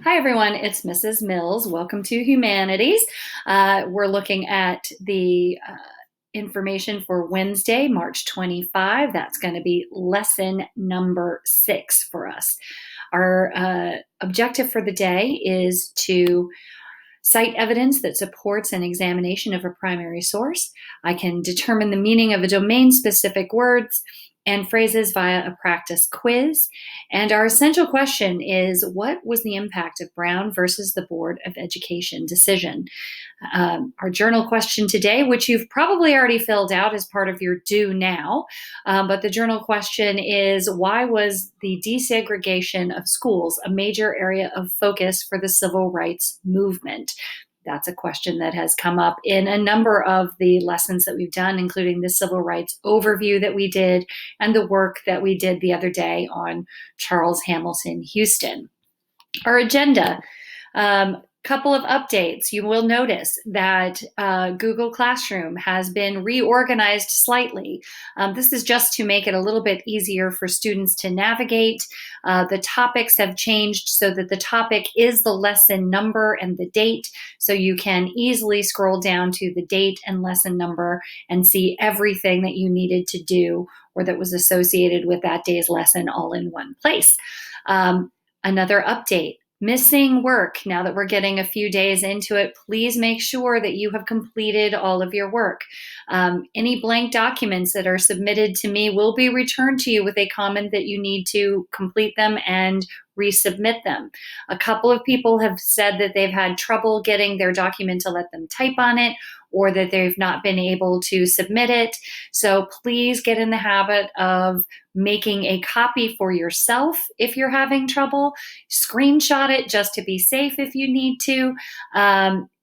Hi, everyone. It's Mrs. Mills. Welcome to Humanities. We're looking at the information for Wednesday, March 25. That's going to be lesson number 6 for us. Our objective for the day is to cite evidence that supports an examination of a primary source. I can determine the meaning of a domain-specific words and phrases via a practice quiz. And our essential question is, what was the impact of Brown versus the Board of Education decision? Our journal question today, which you've probably already filled out as part of your do now, but the journal question is, why was the desegregation of schools a major area of focus for the civil rights movement? That's a question that has come up in a number of the lessons that we've done, including the civil rights overview that we did and the work that we did the other day on Charles Hamilton Houston. Our agenda. Couple of updates. You will notice that Google Classroom has been reorganized slightly. This is just to make it a little bit easier for students to navigate. The topics have changed so that the topic is the lesson number and the date, so you can easily scroll down to the date and lesson number and see everything that you needed to do or that was associated with that day's lesson all in one place. Another update. Missing work. Now that we're getting a few days into it, please make sure that you have completed all of your work. Any blank documents that are submitted to me will be returned to you with a comment that you need to complete them and resubmit them. A couple of people have said that they've had trouble getting their document to let them type on it, or that they've not been able to submit it. So please get in the habit of making a copy for yourself if you're having trouble. Screenshot it just to be safe if you need to.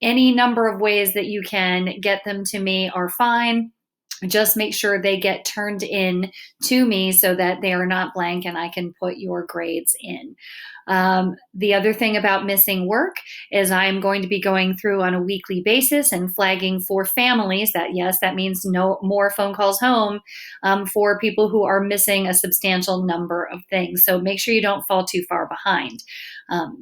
Any number of ways that you can get them to me are fine. Just make sure they get turned in to me so that they are not blank and I can put your grades in. The other thing about missing work is I'm going to be going through on a weekly basis and flagging for families that, yes, that means no more phone calls home for people who are missing a substantial number of things. So make sure you don't fall too far behind.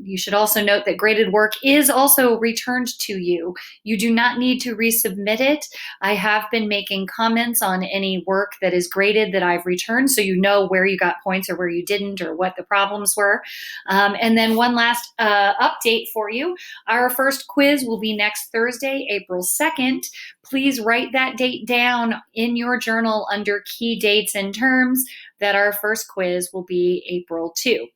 You should also note that graded work is also returned to you. You do not need to resubmit it. I have been making comments on any work that is graded that I've returned, so you know where you got points or where you didn't or what the problems were. And then one last update for you. Our first quiz will be next Thursday, April 2nd. Please write that date down in your journal under key dates and terms that our first quiz will be April 2.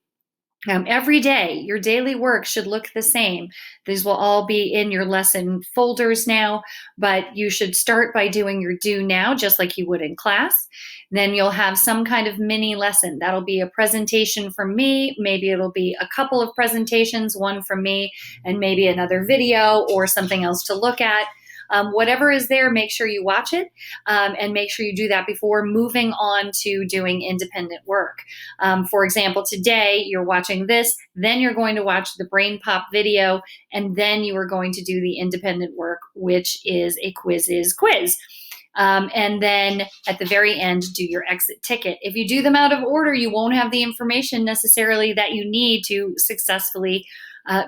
Every day, your daily work should look the same. These will all be in your lesson folders now, but you should start by doing your do now, just like you would in class. Then you'll have some kind of mini lesson. That'll be a presentation from me. Maybe it'll be a couple of presentations, one from me, and maybe another video or something else to look at. Whatever is there, make sure you watch it and make sure you do that before moving on to doing independent work. For example, today you're watching this, then you're going to watch the Brain Pop video, and then you are going to do the independent work, which is a quiz. And then at the very end, do your exit ticket. If you do them out of order, you won't have the information necessarily that you need to successfully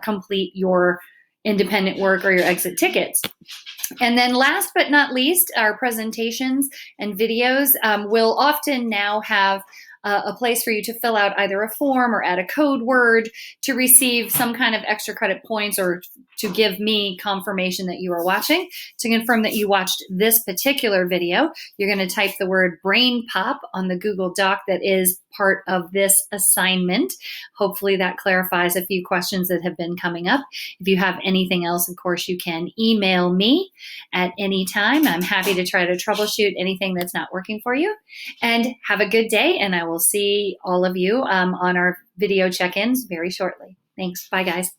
complete your independent work or your exit tickets. And then last but not least, our presentations and videos will often now have a place for you to fill out either a form or add a code word to receive some kind of extra credit points or to give me confirmation that you are watching. To confirm that you watched this particular video, you're going to type the word Brain Pop on the Google Doc that is part of this assignment. Hopefully that clarifies a few questions that have been coming up. If you have anything else, of course, you can email me at any time. I'm happy to try to troubleshoot anything that's not working for you. And have a good day, and I will see all of you on our video check-ins very shortly. Thanks. Bye, guys.